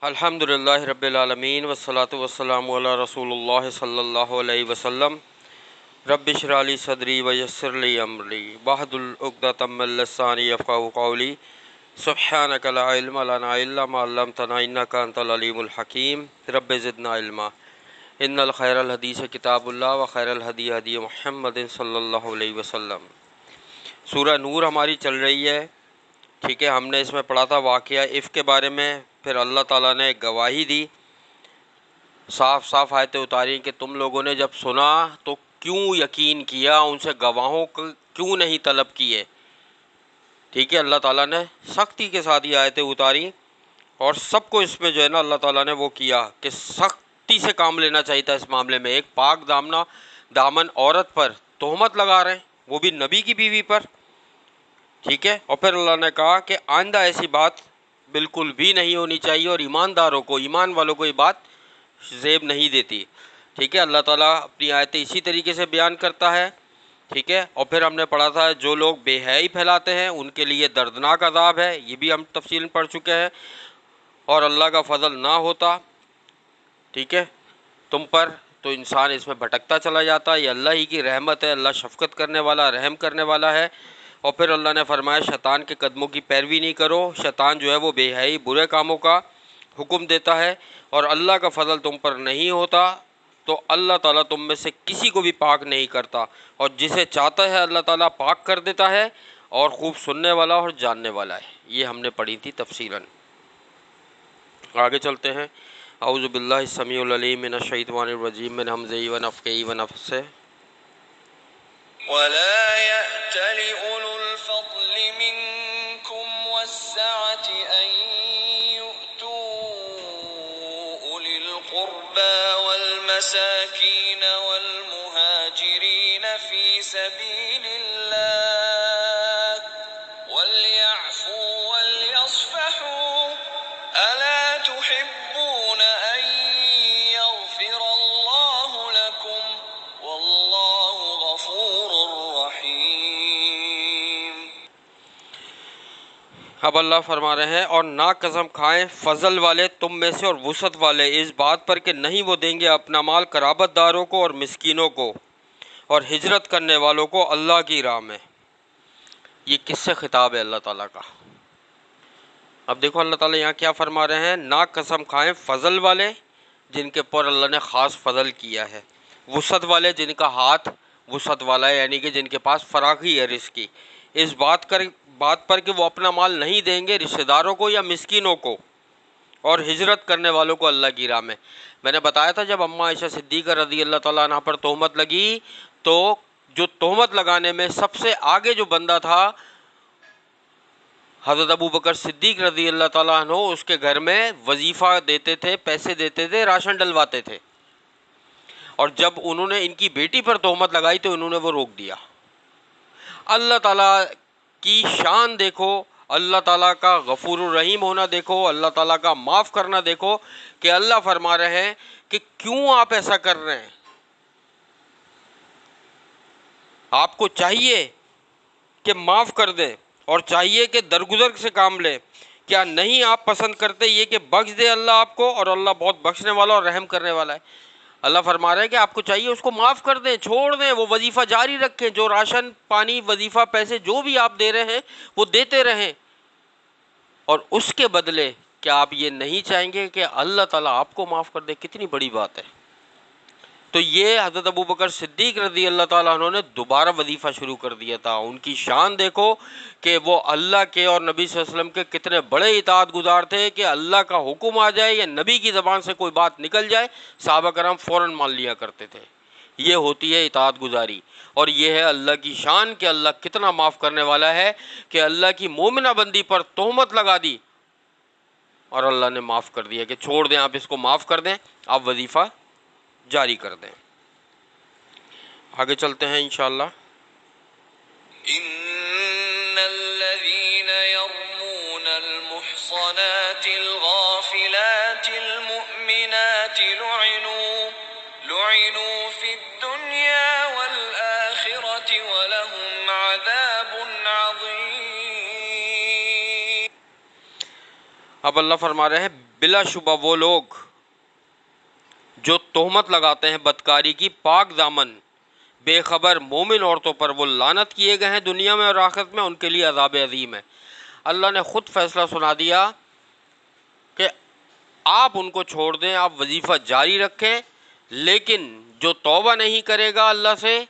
الحمدللہ رب العالمین والصلاة والسلام علی رسول اللہ صلی اللہ علیہ وسلم۔ رب اشرح لی صدری ویسر لی امری واحلل عقدۃ من لسانی یفقہوا قولی۔ سبحانک لا علم لنا الا ما علمتنا انک انت العلیم الحکیم۔ رب زدنا علما۔ ان الخیر الحدیث کتاب اللہ وخیر الہدی ہدی محمد صلی اللہ علیہ وسلم۔ سورہ نور ہماری چل رہی ہے، ٹھیک ہے۔ ہم نے اس میں پڑھا تھا واقعہ عفق کے بارے میں، پھر اللہ تعالیٰ نے ایک گواہی دی، صاف صاف آیتیں اتاری کہ تم لوگوں نے جب سنا تو کیوں یقین کیا، ان سے گواہوں کو کیوں نہیں طلب کیے، ٹھیک ہے۔ اللہ تعالیٰ نے سختی کے ساتھ یہ آیتیں اتاری، اور سب کو اس میں جو ہے نا اللہ تعالیٰ نے وہ کیا کہ سختی سے کام لینا چاہیے تھا اس معاملے میں۔ ایک پاک دامن عورت پر تہمت لگا رہے ہیں، وہ بھی نبی کی بیوی پر، ٹھیک ہے۔ اور پھر اللہ نے کہا کہ آئندہ ایسی بات بالکل بھی نہیں ہونی چاہیے، اور ایمانداروں کو، ایمان والوں کو یہ بات زیب نہیں دیتی، ٹھیک ہے۔ اللہ تعالیٰ اپنی آیتیں اسی طریقے سے بیان کرتا ہے، ٹھیک ہے۔ اور پھر ہم نے پڑھا تھا جو لوگ بے حیائی پھیلاتے ہیں ان کے لیے دردناک عذاب ہے، یہ بھی ہم تفصیل پڑھ چکے ہیں۔ اور اللہ کا فضل نہ ہوتا، ٹھیک ہے، تم پر، تو انسان اس میں بھٹکتا چلا جاتا۔ یہ اللہ ہی کی رحمت ہے، اللہ شفقت کرنے والا، رحم کرنے والا ہے۔ اور پھر اللہ نے فرمایا شیطان کے قدموں کی پیروی نہیں کرو، شیطان جو ہے وہ بے حیائی، برے کاموں کا حکم دیتا ہے، اور اللہ کا فضل تم پر نہیں ہوتا تو اللہ تعالیٰ تم میں سے کسی کو بھی پاک نہیں کرتا، اور جسے چاہتا ہے اللہ تعالیٰ پاک کر دیتا ہے، اور خوب سننے والا اور جاننے والا ہے۔ یہ ہم نے پڑھی تھی تفصیلاً۔ آگے چلتے ہیں۔ اعوذ باللہ السمیع العلیم من الشیطان الرجیم من ہمزہ ونفخہ ونفثہ۔ ولا يأتل أولو الفضل منكم والسعة أن يؤتوا أولي القربى والمساكين والمهاجرين في سبيل الله وليعفوا وليصفحوا ألا تحبون أن يغفر الله لكم والله غفور رحیم۔ اب اللہ فرما رہے ہیں اور نہ قسم کھائیں فضل والے تم میں سے اور وسعت والے اس بات پر کہ نہیں وہ دیں گے اپنا مال قرابت داروں کو اور مسکینوں کو اور ہجرت کرنے والوں کو اللہ کی راہ میں۔ یہ کس سے خطاب ہے اللہ تعالیٰ کا؟ اب دیکھو اللہ تعالیٰ یہاں کیا فرما رہے ہیں، نہ قسم کھائیں فضل والے جن کے پر اللہ نے خاص فضل کیا ہے، وسعت والے جن کا ہاتھ وسعت والا ہے، یعنی کہ جن کے پاس فراخی ہے رزق کی، اس بات پر کہ وہ اپنا مال نہیں دیں گے رشتہ داروں کو یا مسکینوں کو، اور ہجرت کرنے والوں کو اللہ کی راہ میں۔ میں نے بتایا تھا جب اماں عائشہ صدیقہ رضی اللہ تعالیٰ عنہ پر تہمت لگی تو جو تہمت لگانے میں سب سے آگے جو بندہ تھا حضرت ابو بکر صدیق رضی اللہ تعالیٰ عنہ، اس کے گھر میں وظیفہ دیتے تھے، پیسے دیتے تھے، راشن ڈلواتے تھے، اور جب انہوں نے ان کی بیٹی پر تہمت لگائی تو انہوں نے وہ روک دیا۔ اللہ تعالیٰ کی شان دیکھو، اللہ تعالیٰ کا غفور الرحیم ہونا دیکھو، اللہ تعالیٰ کا معاف کرنا دیکھو، کہ اللہ فرما رہے ہیں کہ کیوں آپ ایسا کر رہے ہیں۔ آپ کو چاہیے کہ معاف کر دیں، اور چاہیے کہ درگزر سے کام لیں۔ کیا نہیں آپ پسند کرتے یہ کہ بخش دے اللہ آپ کو، اور اللہ بہت بخشنے والا اور رحم کرنے والا ہے۔ اللہ فرما رہے ہیں کہ آپ کو چاہیے اس کو معاف کر دیں، چھوڑ دیں، وہ وظیفہ جاری رکھیں، جو راشن پانی وظیفہ پیسے جو بھی آپ دے رہے ہیں وہ دیتے رہیں، اور اس کے بدلے کیا آپ یہ نہیں چاہیں گے کہ اللہ تعالیٰ آپ کو معاف کر دے؟ کتنی بڑی بات ہے۔ تو یہ حضرت ابو بکر صدیق رضی اللہ تعالیٰ عنہ نے دوبارہ وظیفہ شروع کر دیا تھا۔ ان کی شان دیکھو کہ وہ اللہ کے اور نبی صلی اللہ علیہ وسلم کے کتنے بڑے اطاعت گزار تھے، کہ اللہ کا حکم آ جائے یا نبی کی زبان سے کوئی بات نکل جائے صحابہ کرام فوراً مان لیا کرتے تھے۔ یہ ہوتی ہے اطاعت گزاری، اور یہ ہے اللہ کی شان کہ اللہ کتنا معاف کرنے والا ہے، کہ اللہ کی مومنہ بندی پر تہمت لگا دی اور اللہ نے معاف کر دیا کہ چھوڑ دیں، آپ اس کو معاف کر دیں، آپ وظیفہ جاری کر دیں۔ آگے چلتے ہیں انشاءاللہ۔ ان الذين يرمون المحصنات الغافلات المؤمنات لعنوا في الدنيا والآخرة ولهم عذاب عظيم۔ اب اللہ فرما رہے ہیں بلا شبہ وہ لوگ جو تہمت لگاتے ہیں بدکاری کی پاک دامن بے خبر مومن عورتوں پر، وہ لعنت کیے گئے ہیں دنیا میں اور آخرت میں، ان کے لیے عذاب عظیم ہے۔ اللہ نے خود فیصلہ سنا دیا کہ آپ ان کو چھوڑ دیں، آپ وظیفہ جاری رکھیں، لیکن جو توبہ نہیں کرے گا اللہ سے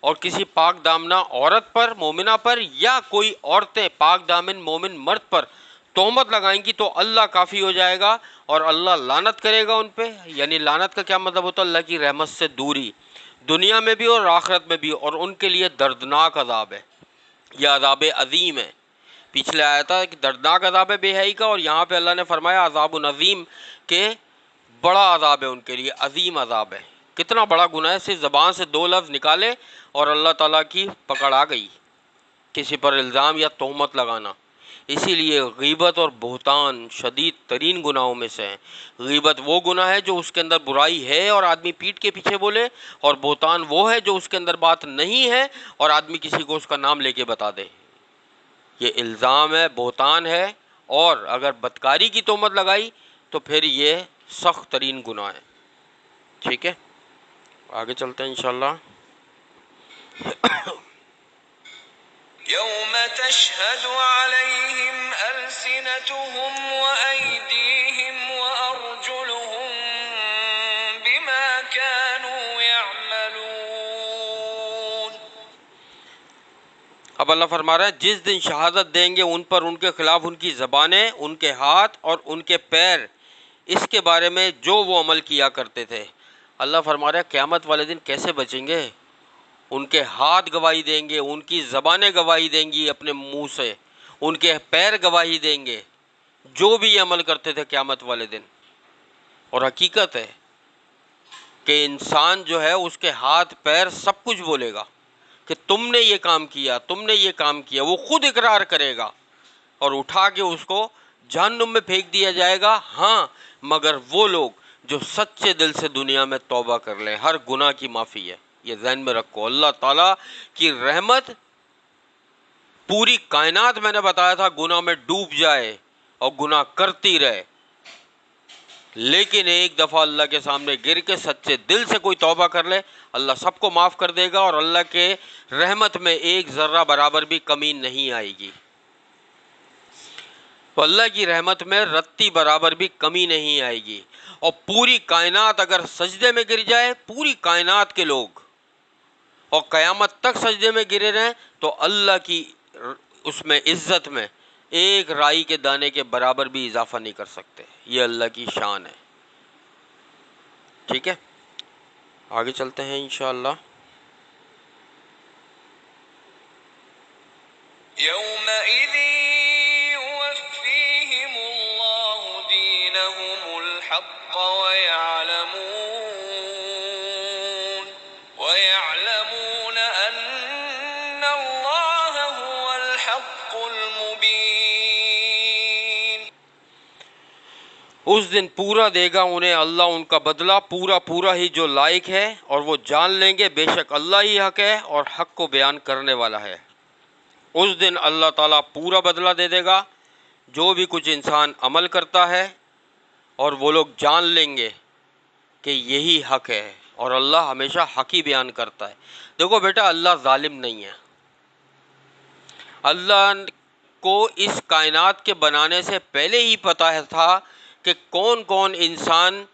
اور کسی پاک دامنہ عورت پر، مومنہ پر، یا کوئی عورتیں پاک دامن مومن مرد پر تہمت لگائیں گی تو اللہ کافی ہو جائے گا اور اللہ لعنت کرے گا ان پہ۔ یعنی لعنت کا کیا مطلب ہوتا ہے؟ اللہ کی رحمت سے دوری، دنیا میں بھی اور آخرت میں بھی، اور ان کے لیے دردناک عذاب ہے، یہ عذاب عظیم ہے۔ پچھلے آیا تھا کہ دردناک عذاب ہے بے حیائی کا، اور یہاں پہ اللہ نے فرمایا عذاب عظیم، کہ بڑا عذاب ہے ان کے لیے، عظیم عذاب ہے۔ کتنا بڑا گناہ ہے، صرف زبان سے دو لفظ نکالے اور اللہ تعالیٰ کی پکڑ آ گئی، کسی پر الزام یا تہمت لگانا۔ اسی لیے غیبت اور بہتان شدید ترین گناہوں میں سے ہیں۔ غیبت وہ گناہ ہے جو اس کے اندر برائی ہے اور آدمی پیٹھ کے پیچھے بولے، اور بہتان وہ ہے جو اس کے اندر بات نہیں ہے اور آدمی کسی کو اس کا نام لے کے بتا دے۔ یہ الزام ہے، بہتان ہے، اور اگر بدکاری کی تہمت لگائی تو پھر یہ سخت ترین گناہ ہے۔ ٹھیک ہے، آگے چلتے ہیں انشاءاللہ۔ يوم تشهد عليهم ألسنتهم وأيديهم وأرجلهم بما كانوا يعملون۔ اب اللہ فرما رہا ہے جس دن شہادت دیں گے ان پر ان کے خلاف ان کی زبانیں، ان کے ہاتھ اور ان کے پیر، اس کے بارے میں جو وہ عمل کیا کرتے تھے۔ اللہ فرما رہا ہے قیامت والے دن کیسے بچیں گے؟ ان کے ہاتھ گواہی دیں گے، ان کی زبانیں گواہی دیں گی اپنے منہ سے، ان کے پیر گواہی دیں گے، جو بھی یہ عمل کرتے تھے قیامت والے دن۔ اور حقیقت ہے کہ انسان جو ہے اس کے ہاتھ پیر سب کچھ بولے گا کہ تم نے یہ کام کیا، تم نے یہ کام کیا، وہ خود اقرار کرے گا اور اٹھا کے اس کو جہنم میں پھینک دیا جائے گا۔ ہاں، مگر وہ لوگ جو سچے دل سے دنیا میں توبہ کر لیں، ہر گناہ کی معافی ہے، یہ ذہن میں رکھو۔ اللہ تعالیٰ کی رحمت، پوری کائنات میں نے بتایا تھا گناہ میں ڈوب جائے اور گناہ کرتی رہے، لیکن ایک دفعہ اللہ کے سامنے گر کے سچے دل سے کوئی توبہ کر لے، اللہ سب کو معاف کر دے گا اور اللہ کے رحمت میں ایک ذرہ برابر بھی کمی نہیں آئے گی۔ تو اللہ کی رحمت میں رتی برابر بھی کمی نہیں آئے گی، اور پوری کائنات اگر سجدے میں گر جائے، پوری کائنات کے لوگ، اور قیامت تک سجدے میں گرے رہیں، تو اللہ کی اس میں عزت میں ایک رائی کے دانے کے برابر بھی اضافہ نہیں کر سکتے۔ یہ اللہ کی شان ہے۔ ٹھیک ہے، آگے چلتے ہیں انشاءاللہ۔ يومئذ يوفيهم الله دينهم الحق ويعلمون أن الله هو الحق المبين۔ اس دن پورا دے گا انہیں اللہ ان کا بدلہ، پورا پورا ہی جو لائق ہے، اور وہ جان لیں گے بے شک اللہ ہی حق ہے اور حق کو بیان کرنے والا ہے۔ اس دن اللہ تعالیٰ پورا بدلہ دے دے گا جو بھی کچھ انسان عمل کرتا ہے، اور وہ لوگ جان لیں گے کہ یہی حق ہے، اور اللہ ہمیشہ حق ہی بیان کرتا ہے۔ دیکھو بیٹا، اللہ ظالم نہیں ہے۔ اللہ کو اس کائنات کے بنانے سے پہلے ہی پتہ تھا کہ کون کون انسان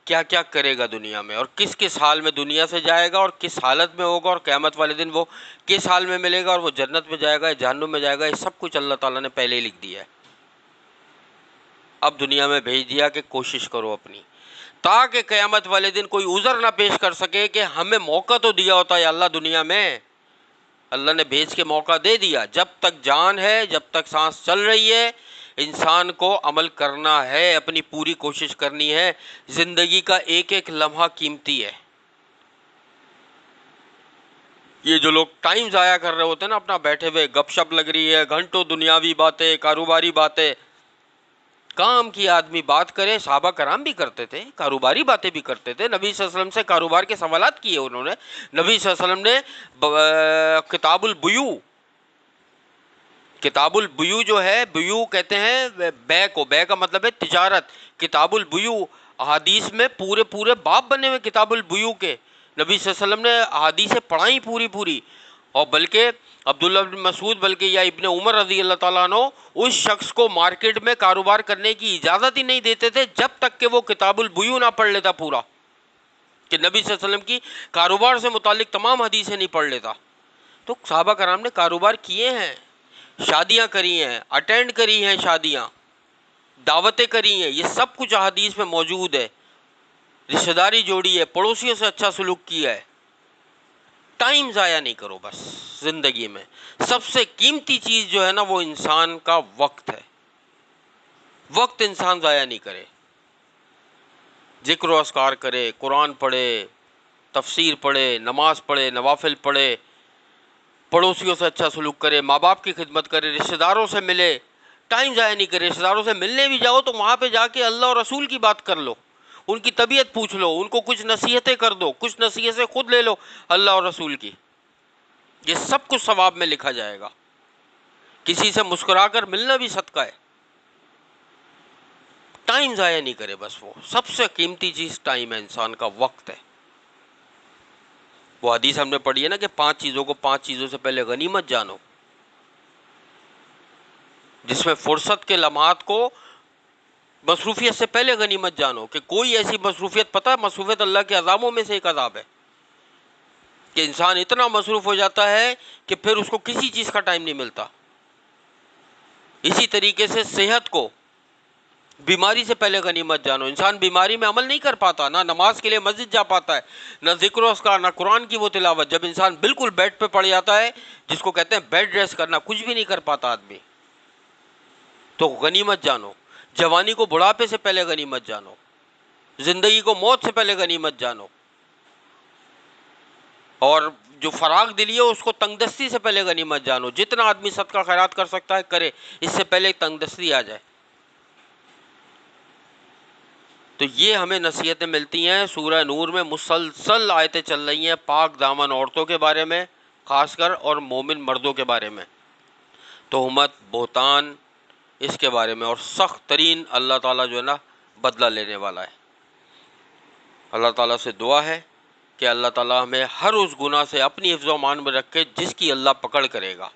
کیا کیا کرے گا دنیا میں، اور کس کس حال میں دنیا سے جائے گا اور کس حالت میں ہوگا، اور قیامت والے دن وہ کس حال میں ملے گا، اور وہ جنت میں جائے گا یا جہنم میں جائے گا، یہ سب کچھ اللہ تعالیٰ نے پہلے ہی لکھ دیا ہے۔ اب دنیا میں بھیج دیا کہ کوشش کرو اپنی، تاکہ قیامت والے دن کوئی عذر نہ پیش کر سکے کہ ہمیں موقع تو دیا ہوتا ہے اللہ دنیا میں، اللہ نے بھیج کے موقع دے دیا۔ جب تک جان ہے، جب تک سانس چل رہی ہے، انسان کو عمل کرنا ہے، اپنی پوری کوشش کرنی ہے۔ زندگی کا ایک ایک لمحہ قیمتی ہے۔ یہ جو لوگ ٹائم ضائع کر رہے ہوتے ہیں نا اپنا، بیٹھے ہوئے گپ شپ لگ رہی ہے، گھنٹوں دنیاوی باتیں، کاروباری باتیں، کام کی آدمی بات کرے۔ صحابہ کرام بھی کرتے تھے، کاروباری باتیں بھی کرتے تھے، نبی صلی اللہ علیہ وسلم سے کاروبار کے سوالات کیے انہوں نے۔ نبی صلی اللہ علیہ وسلم نے کتاب البیوع کتاب البیو جو ہے، بیو کہتے ہیں بے کو، بے کا مطلب ہے تجارت. کتاب البیو احادیث میں پورے پورے باب بنے ہوئے کتاب البیو کے. نبی صلی اللہ علیہ وسلم نے احادیثیں پڑھائیں پوری پوری. اور بلکہ عبداللہ بن مسعود بلکہ یا ابن عمر رضی اللہ تعالیٰ عنہ اس شخص کو مارکیٹ میں کاروبار کرنے کی اجازت ہی نہیں دیتے تھے جب تک کہ وہ کتاب البیو نہ پڑھ لیتا پورا، کہ نبی صلی اللہ علیہ وسلم کی کاروبار سے متعلق تمام حدیثیں نہیں پڑھ لیتا. تو صحابہ کرام نے کاروبار کیے ہیں، شادیاں کری ہیں، اٹینڈ کری ہیں شادیاں، دعوتیں کری ہیں، یہ سب کچھ احادیث میں موجود ہے. رشتہ داری جوڑی ہے، پڑوسیوں سے اچھا سلوک کیا ہے. ٹائم ضائع نہیں کرو بس. زندگی میں سب سے قیمتی چیز جو ہے نا وہ انسان کا وقت ہے. وقت انسان ضائع نہیں کرے. ذکر و اذکار کرے، قرآن پڑھے، تفسیر پڑھے، نماز پڑھے، نوافل پڑھے، پڑوسیوں سے اچھا سلوک کرے، ماں باپ کی خدمت کرے، رشتہ داروں سے ملے. ٹائم ضائع نہیں کرے. رشتہ داروں سے ملنے بھی جاؤ تو وہاں پہ جا کے اللہ اور رسول کی بات کر لو، ان کی طبیعت پوچھ لو، ان کو کچھ نصیحتیں کر دو، کچھ نصیحتیں خود لے لو اللہ اور رسول کی. یہ سب کچھ ثواب میں لکھا جائے گا. کسی سے مسکرا کر ملنا بھی صدقہ ہے. ٹائم ضائع نہیں کرے بس. وہ سب سے قیمتی چیز ٹائم ہے، انسان کا وقت ہے. وہ حدیث ہم نے پڑھی ہے نا کہ 5 چیزوں کو 5 چیزوں سے پہلے غنیمت جانو، جس میں فرصت کے لمحات کو مصروفیت سے پہلے غنیمت جانو. کہ کوئی ایسی مصروفیت، پتہ ہے مصروفیت اللہ کے عذابوں میں سے ایک عذاب ہے کہ انسان اتنا مصروف ہو جاتا ہے کہ پھر اس کو کسی چیز کا ٹائم نہیں ملتا. اسی طریقے سے صحت کو، بیماری سے پہلے غنیمت جانو. انسان بیماری میں عمل نہیں کر پاتا، نہ نماز کے لیے مسجد جا پاتا ہے، نہ ذکر و اذکار، نہ قرآن کی وہ تلاوت. جب انسان بالکل بیڈ پہ پڑ جاتا ہے، جس کو کہتے ہیں بیڈ ریسٹ کرنا، کچھ بھی نہیں کر پاتا آدمی، تو غنیمت جانو. جوانی کو بڑھاپے سے پہلے غنیمت جانو. زندگی کو موت سے پہلے غنیمت جانو. اور جو فراغ دلی ہے اس کو تنگ دستی سے پہلے غنیمت جانو. جتنا آدمی صدقہ خیرات کر سکتا ہے کرے، اس سے پہلے تنگ دستی آ جائے. تو یہ ہمیں نصیحتیں ملتی ہیں. سورہ نور میں مسلسل آیتیں چل رہی ہیں پاک دامن عورتوں کے بارے میں خاص کر، اور مومن مردوں کے بارے میں، تہمت، بہتان، اس کے بارے میں. اور سخت ترین اللہ تعالیٰ جو ہے نا بدلہ لینے والا ہے. اللہ تعالیٰ سے دعا ہے کہ اللہ تعالیٰ ہمیں ہر اس گناہ سے اپنی حفظ و امان میں رکھے جس کی اللہ پکڑ کرے گا.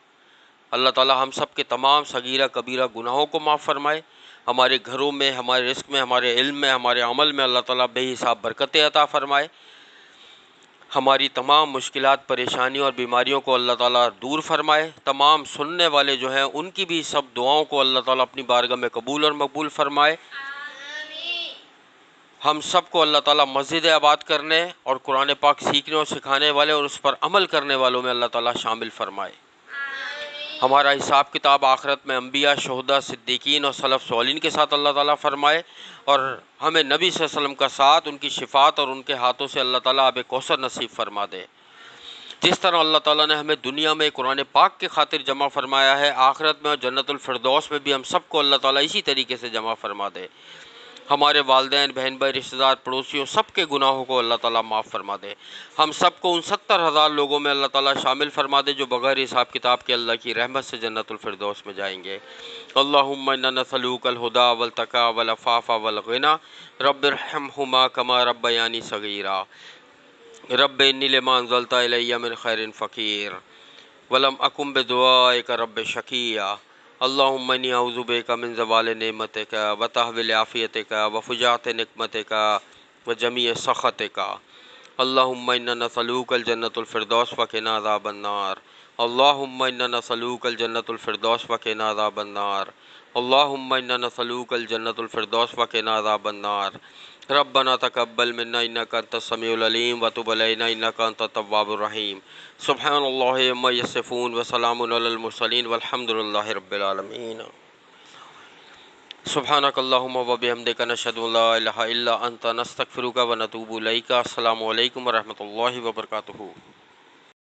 اللہ تعالیٰ ہم سب کے تمام صغیرہ کبیرہ گناہوں کو معاف فرمائے. ہمارے گھروں میں، ہمارے رزق میں، ہمارے علم میں، ہمارے عمل میں اللہ تعالیٰ بے حساب برکتیں عطا فرمائے. ہماری تمام مشکلات، پریشانیوں اور بیماریوں کو اللہ تعالیٰ دور فرمائے. تمام سننے والے جو ہیں ان کی بھی سب دعاؤں کو اللہ تعالیٰ اپنی بارگاہ میں قبول اور مقبول فرمائے. ہم سب کو اللہ تعالیٰ مسجد آباد کرنے اور قرآن پاک سیکھنے اور سکھانے والے اور اس پر عمل کرنے والوں میں اللہ تعالیٰ شامل فرمائے. ہمارا حساب کتاب آخرت میں انبیاء، شہداء، صدیقین اور سلف صالحین کے ساتھ اللہ تعالیٰ فرمائے. اور ہمیں نبی صلی اللہ علیہ وسلم کا ساتھ، ان کی شفاعت اور ان کے ہاتھوں سے اللہ تعالیٰ آب کوثر نصیب فرما دے. جس طرح اللہ تعالیٰ نے ہمیں دنیا میں قرآن پاک کے خاطر جمع فرمایا ہے، آخرت میں اور جنت الفردوس میں بھی ہم سب کو اللہ تعالیٰ اسی طریقے سے جمع فرما دے. ہمارے والدین، بہن بھائی، رشتہ دار، پڑوسیوں سب کے گناہوں کو اللہ تعالیٰ معاف فرما دے. ہم سب کو ان 70,000 لوگوں میں اللہ تعالیٰ شامل فرما دے جو بغیر حساب کتاب کے اللہ کی رحمت سے جنت الفردوس میں جائیں گے. اللہم انا نسألوک الہدی والتقی والعفاف والغنی. رب ارحمہما کما ربیانی صغیرا. رب انی لما انزلت الی من خیر فقیر ولم اکن بدعائک رب شقیا. اللہم انی اعوذ بک من زوال نعمتک وتحویل عافیتک وفجاءۃ نقمتک وجمیع سخطک. اللہم انا نسألوک الجنۃ الفردوس وقنا عذاب النار. اللہم انا نسألوک الجنۃ الفردوس وقنا عذاب النار. اللہم انا نسألوک الجنۃ الفردوس وقنا عذاب النار. ربنا تقبل منا انک انت السمیع العلیم وتب علینا انک انت التواب الرحیم. سبحان اللہ عما یصفون وسلام علی المرسلین والحمد للہ رب العالمین. سبحانک اللہم وبحمدک نشہد ان لا الہ الا انت نستغفرک ونتوب الیک. السلام علیکم ورحمۃ اللہ وبرکاتہ.